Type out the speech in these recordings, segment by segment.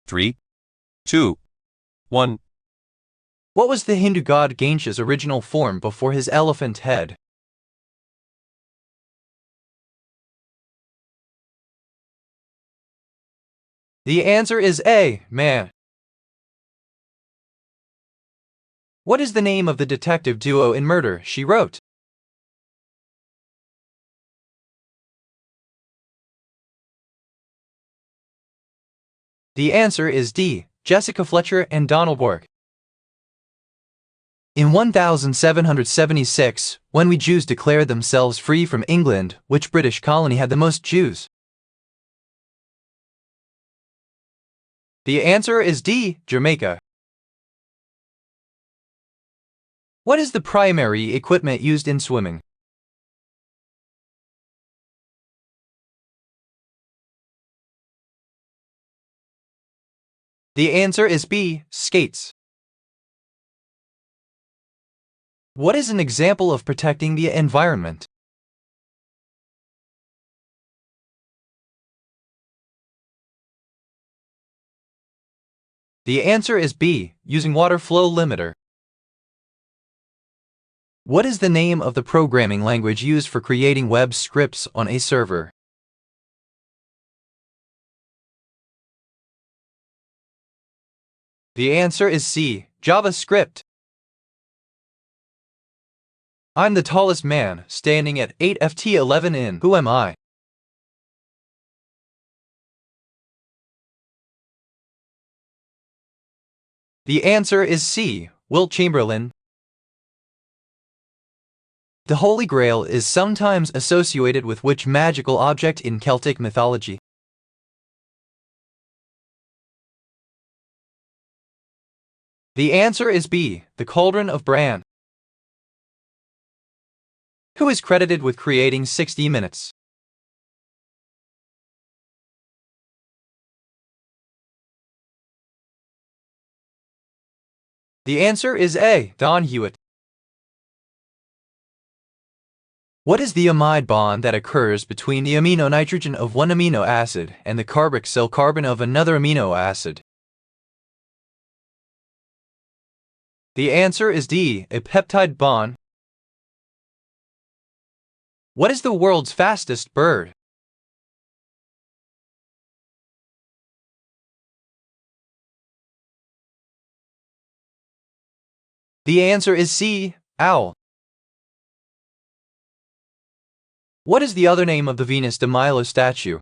3, 2, 1. What was the Hindu god Ganesha's original form before his elephant head? The answer is A, man. What is the name of the detective duo in Murder, She Wrote? The answer is D, Jessica Fletcher and Donald Bork. In 1776, when we Jews declared themselves free from England, which British colony had the most Jews? The answer is D, Jamaica. What is the primary equipment used in swimming? The answer is B, skates. What is an example of protecting the environment? The answer is B, using water flow limiter. What is the name of the programming language used for creating web scripts on a server? The answer is C, JavaScript. I'm the tallest man, standing at 8 ft 11 in. Who am I? The answer is C, Wilt Chamberlain. The Holy Grail is sometimes associated with which magical object in Celtic mythology? The answer is B, the Cauldron of Bran. Who is credited with creating 60 Minutes? The answer is A, Don Hewitt. What is the amide bond that occurs between the amino nitrogen of one amino acid and the carboxyl carbon of another amino acid? The answer is D, a peptide bond. What is the world's fastest bird? The answer is C, owl. What is the other name of the Venus de Milo statue?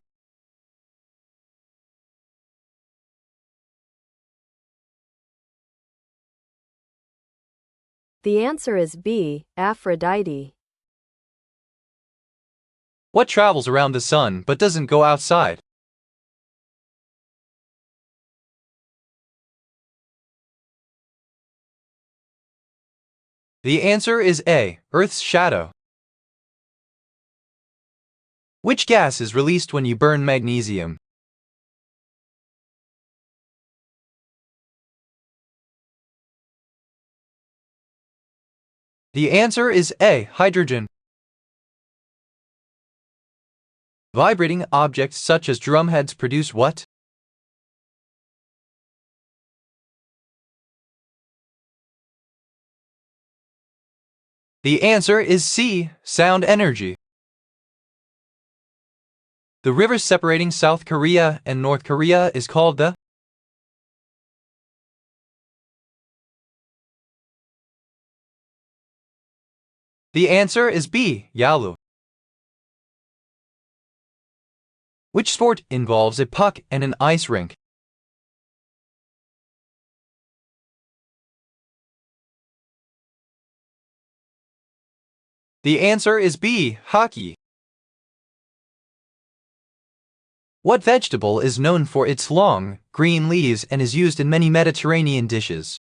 The answer is B, Aphrodite. What travels around the sun but doesn't go outside? The answer is A, Earth's shadow. Which gas is released when you burn magnesium? The answer is A, hydrogen. Vibrating objects such as drumheads produce what? The answer is C, sound energy. The river separating South Korea and North Korea is called the? The answer is B, Yalu. Which sport involves a puck and an ice rink? The answer is B, hockey. What vegetable is known for its long, green leaves and is used in many Mediterranean dishes?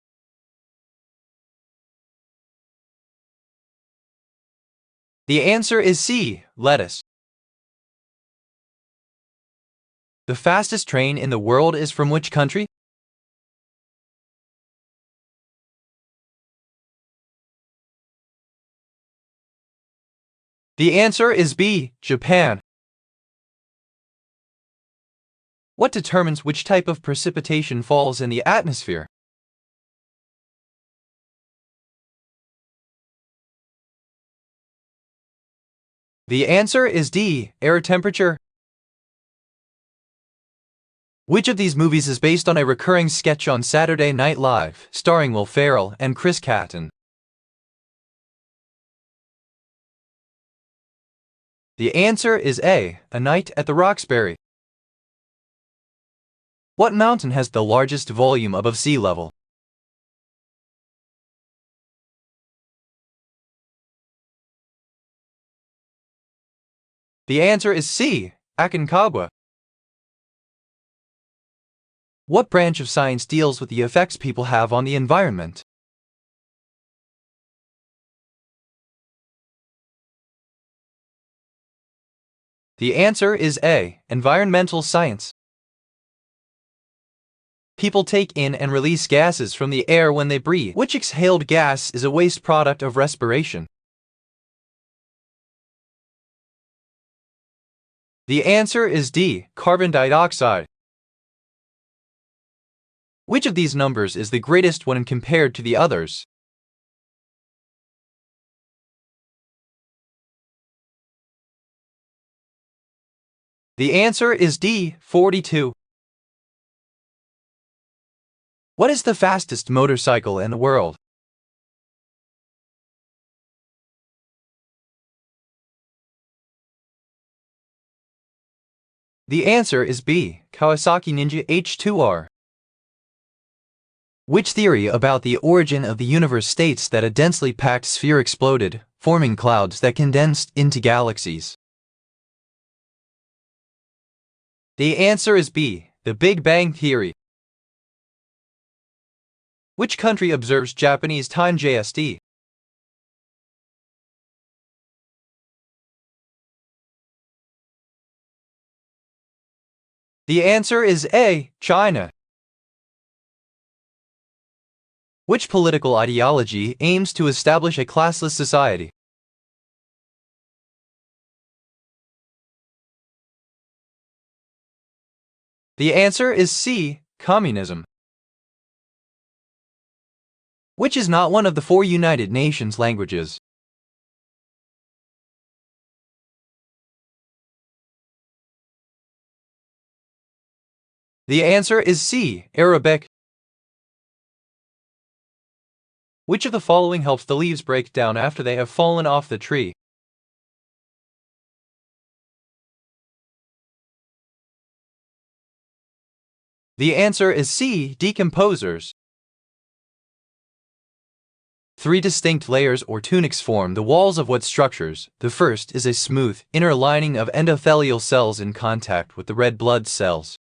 The answer is C, lettuce. The fastest train in the world is from which country? The answer is B, Japan. What determines which type of precipitation falls in the atmosphere? The answer is D, air temperature. Which of these movies is based on a recurring sketch on Saturday Night Live, starring Will Ferrell and Chris Kattan? The answer is A, A Night at the Roxbury. What mountain has the largest volume above sea level? The answer is C, Aconcagua. What branch of science deals with the effects people have on the environment? The answer is A, environmental science. People take in and release gases from the air when they breathe. Which exhaled gas is a waste product of respiration? The answer is D, carbon dioxide. Which of these numbers is the greatest when compared to the others? The answer is D, 42. What is the fastest motorcycle in the world? The answer is B, Kawasaki Ninja H2R. Which theory about the origin of the universe states that a densely packed sphere exploded, forming clouds that condensed into galaxies? The answer is B, the Big Bang Theory. Which country observes Japanese time JST? The answer is A, China. Which political ideology aims to establish a classless society? The answer is C, communism. Which is not one of the 4 United Nations languages? The answer is C, Arabic. Which of the following helps the leaves break down after they have fallen off the tree? The answer is C, decomposers. 3 distinct layers or tunics form the walls of what structures? The first is a smooth, inner lining of endothelial cells in contact with the red blood cells.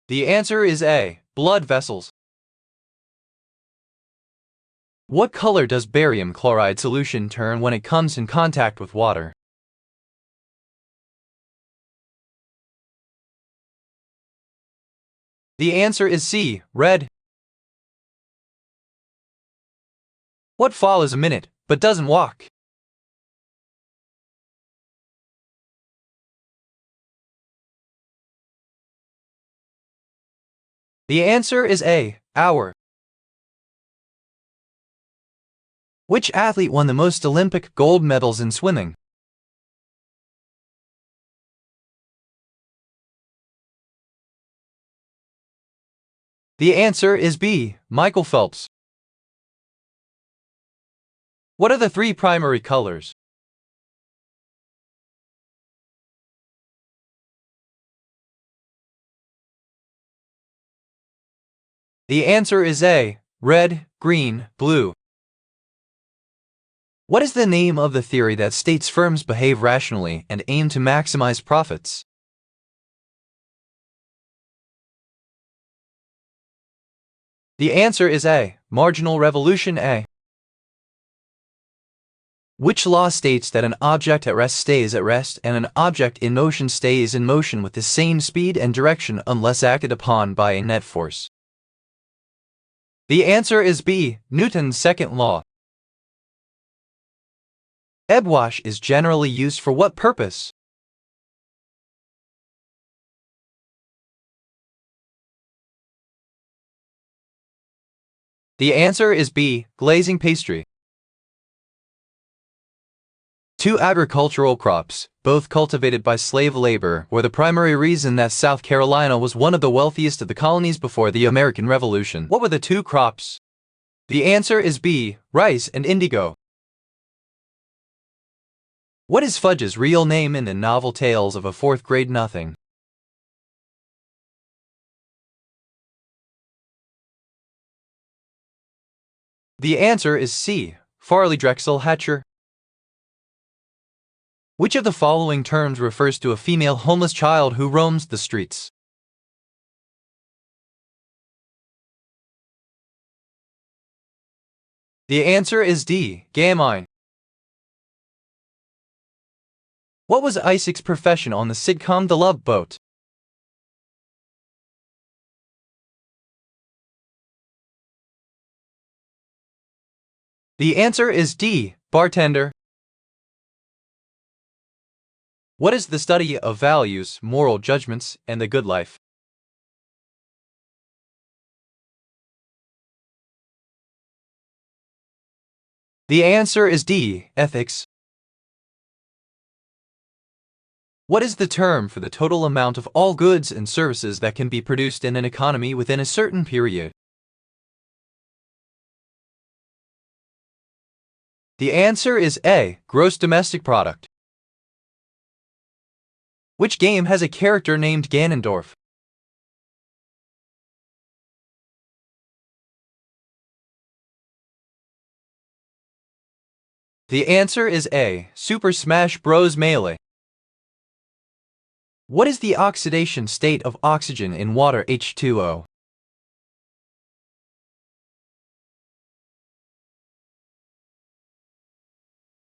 The answer is A, blood vessels. What color does barium chloride solution turn when it comes in contact with water? The answer is C, red. What follows a minute, but doesn't walk? The answer is A, hour. Which athlete won the most Olympic gold medals in swimming? The answer is B, Michael Phelps. What are the 3 primary colors? The answer is A, red, green, blue. What is the name of the theory that states firms behave rationally and aim to maximize profits? The answer is A, marginal revolution A. Which law states that an object at rest stays at rest and an object in motion stays in motion with the same speed and direction unless acted upon by a net force? The answer is B, Newton's second law. Ebb wash is generally used for what purpose? The answer is B, glazing pastry. 2 agricultural crops, both cultivated by slave labor, were the primary reason that South Carolina was one of the wealthiest of the colonies before the American Revolution. What were the 2 crops? The answer is B, rice and indigo. What is Fudge's real name in the novel Tales of a Fourth Grade Nothing? The answer is C, Farley Drexel Hatcher. Which of the following terms refers to a female homeless child who roams the streets? The answer is D, gamine. What was Isaac's profession on the sitcom The Love Boat? The answer is D, bartender. What is the study of values, moral judgments, and the good life? The answer is D, ethics. What is the term for the total amount of all goods and services that can be produced in an economy within a certain period? The answer is A, gross domestic product. Which game has a character named Ganondorf? The answer is A, Super Smash Bros. Melee. What is the oxidation state of oxygen in water H2O?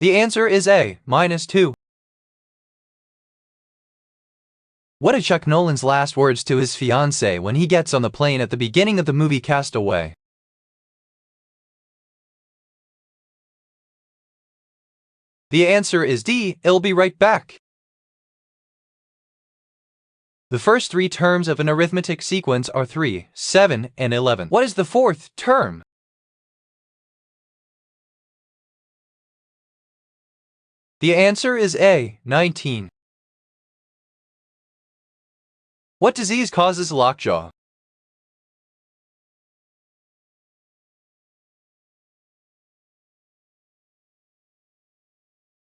The answer is A, -2. What are Chuck Nolan's last words to his fiancée when he gets on the plane at the beginning of the movie Castaway? The answer is D, "I'll be right back." The first 3 terms of an arithmetic sequence are 3, 7, and 11. What is the 4th term? The answer is A, 19. What disease causes lockjaw?